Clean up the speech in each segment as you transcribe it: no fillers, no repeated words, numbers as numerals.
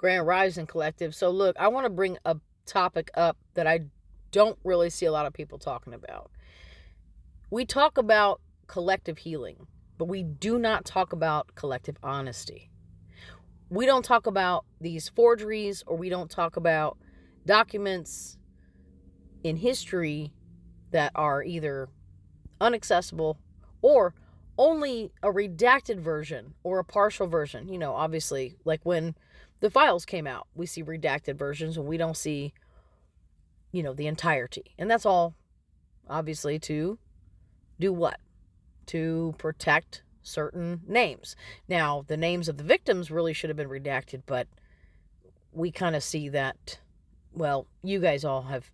Grand Rising Collective. So look, I want to bring a topic up that I don't really see a lot of people talking about. We talk about collective healing, but we do not talk about collective honesty. We don't talk about these forgeries, or we don't talk about documents in history that are either inaccessible or only a redacted version or a partial version. Obviously, like when the files came out, we see redacted versions and we don't see, the entirety. And that's all obviously to do what? To protect certain names. Now, the names of the victims really should have been redacted, but we kind of see that, well, you guys all have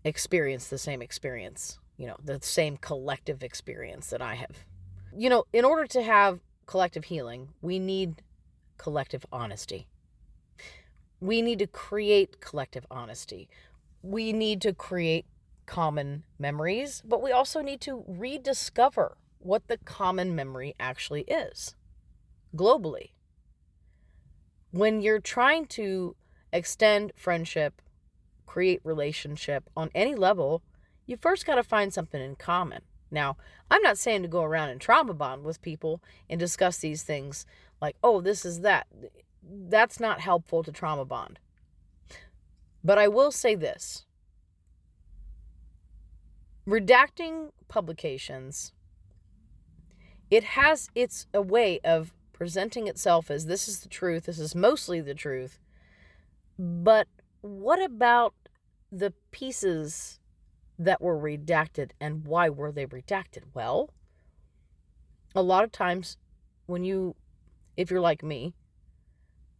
experienced the same experience, the same collective experience that I have. In order to have collective healing, we need collective honesty. We need to create collective honesty. We need to create common memories, but we also need to rediscover what the common memory actually is globally. When you're trying to extend friendship, create relationship on any level, you first got to find something in common. Now, I'm not saying to go around and trauma bond with people and discuss these things like, oh, this is that. That's not helpful to trauma bond. But I will say this. Redacting publications, it's a way of presenting itself as this is the truth, this is mostly the truth. But what about the pieces that were redacted, and why were they redacted? Well, a lot of times if you're like me,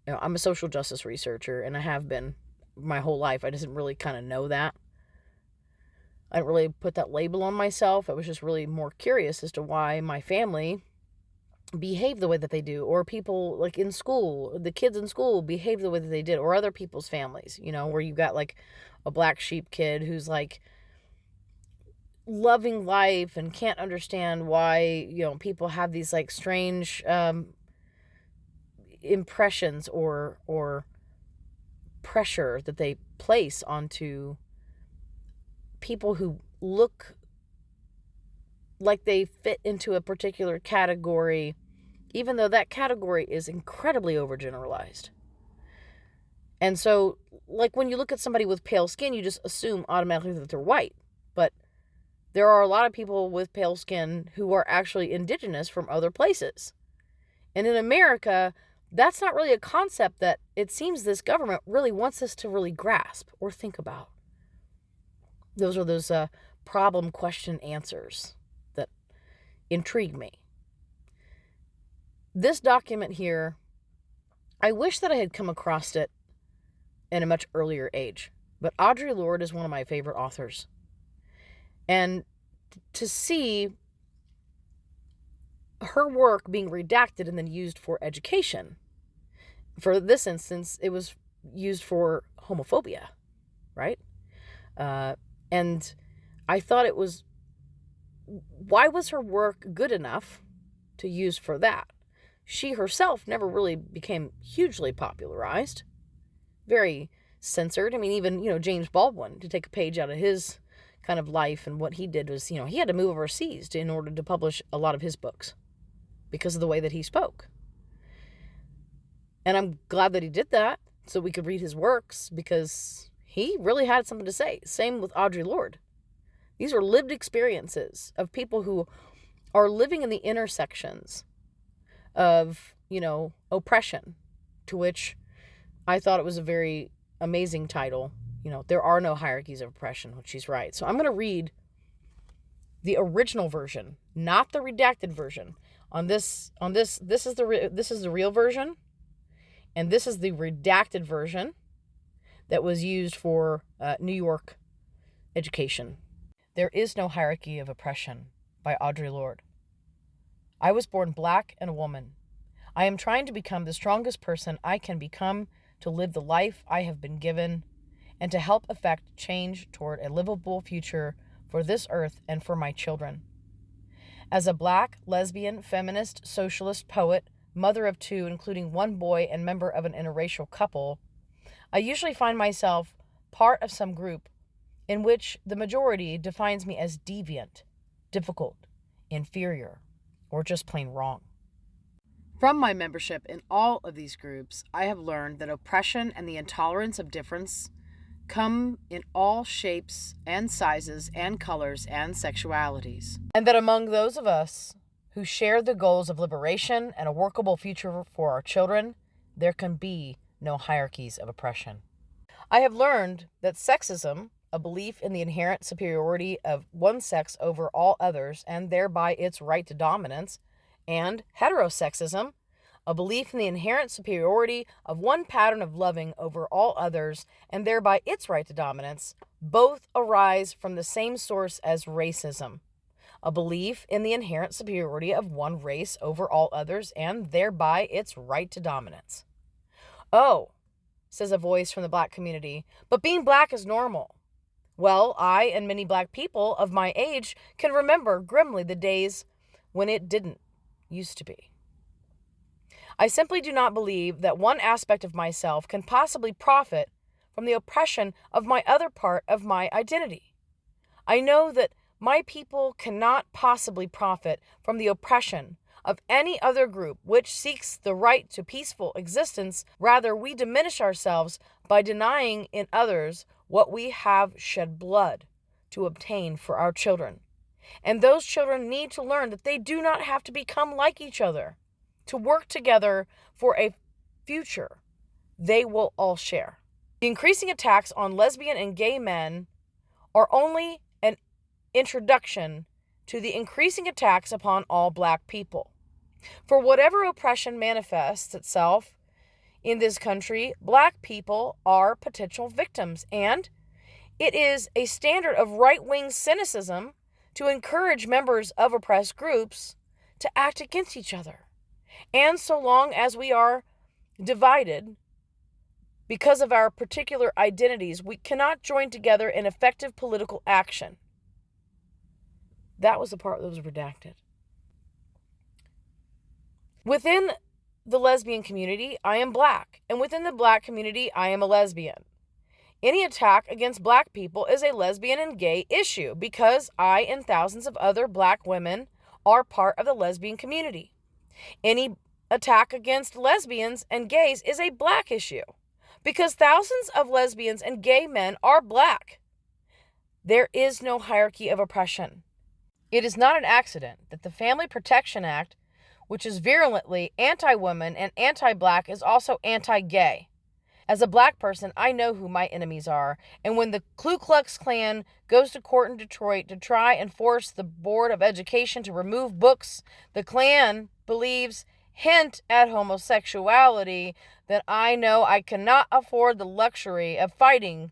I'm a social justice researcher, and I have been my whole life. I didn't really kind of know that. I didn't really put that label on myself. I was just really more curious as to why my family behave the way that they do, or people like in school, the kids in school behave the way that they did, or other people's families, where you got like a black sheep kid who's like loving life and can't understand why, people have these like strange impressions or pressure that they place onto people who look like they fit into a particular category, even though that category is incredibly overgeneralized. And so, like when you look at somebody with pale skin, you just assume automatically that they're white. But there are a lot of people with pale skin who are actually indigenous from other places. And in America, that's not really a concept that it seems this government really wants us to really grasp or think about. Those are those problem, question, answers that intrigue me. This document here, I wish that I had come across it in a much earlier age. But Audre Lorde is one of my favorite authors. And to see her work being redacted and then used for education, for this instance, it was used for homophobia, right? And I thought it was, why was her work good enough to use for that? She herself never really became hugely popularized, very censored. I mean, even, James Baldwin, to take a page out of his kind of life and what he did was, he had to move overseas in order to publish a lot of his books because of the way that he spoke. And I'm glad that he did that so we could read his works, because he really had something to say. Same with Audre Lorde. These are lived experiences of people who are living in the intersections of, oppression, to which I thought it was a very amazing title. There are no hierarchies of oppression, which she's right. So I'm going to read the original version, not the redacted version. This is the real version, and this is the redacted version that was used for New York education. There is no hierarchy of oppression, by Audre Lorde. I was born black and a woman. I am trying to become the strongest person I can become, to live the life I have been given, and to help effect change toward a livable future for this earth and for my children. As a black, lesbian, feminist, socialist, poet, mother of two, including one boy and member of an interracial couple, I usually find myself part of some group in which the majority defines me as deviant, difficult, inferior, or just plain wrong. From my membership in all of these groups, I have learned that oppression and the intolerance of difference come in all shapes and sizes and colors and sexualities. And that among those of us who share the goals of liberation and a workable future for our children, there can be no hierarchies of oppression. I have learned that sexism, a belief in the inherent superiority of one sex over all others and thereby its right to dominance, and heterosexism, a belief in the inherent superiority of one pattern of loving over all others and thereby its right to dominance, both arise from the same source as racism, a belief in the inherent superiority of one race over all others and thereby its right to dominance. "Oh," says a voice from the Black community, "but being Black is normal." Well, I and many Black people of my age can remember grimly the days when it didn't used to be. I simply do not believe that one aspect of myself can possibly profit from the oppression of my other part of my identity. I know that my people cannot possibly profit from the oppression of any other group which seeks the right to peaceful existence. Rather, we diminish ourselves by denying in others what we have shed blood to obtain for our children. And those children need to learn that they do not have to become like each other to work together for a future they will all share. The increasing attacks on lesbian and gay men are only an introduction to the increasing attacks upon all Black people. For whatever oppression manifests itself in this country, Black people are potential victims, and it is a standard of right-wing cynicism to encourage members of oppressed groups to act against each other. And so long as we are divided because of our particular identities, we cannot join together in effective political action. That was the part that was redacted. Within the lesbian community, I am Black, and within the Black community, I am a lesbian. Any attack against Black people is a lesbian and gay issue because I and thousands of other Black women are part of the lesbian community. Any attack against lesbians and gays is a Black issue because thousands of lesbians and gay men are Black. There is no hierarchy of oppression. It is not an accident that the Family Protection Act, which is virulently anti-woman and anti-Black, is also anti-gay. As a Black person, I know who my enemies are, and when the Ku Klux Klan goes to court in Detroit to try and force the Board of Education to remove books the Klan believes hint at homosexuality, then I know I cannot afford the luxury of fighting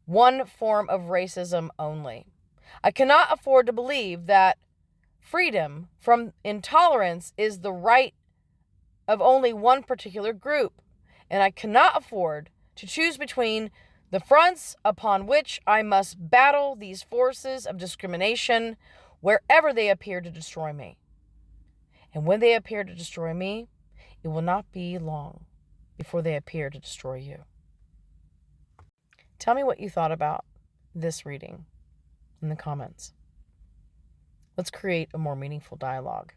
one form of racism only. I cannot afford to believe that freedom from intolerance is the right of only one particular group. And I cannot afford to choose between the fronts upon which I must battle these forces of discrimination wherever they appear to destroy me. And when they appear to destroy me, it will not be long before they appear to destroy you. Tell me what you thought about this reading in the comments. Let's create a more meaningful dialogue,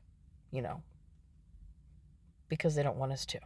because they don't want us to.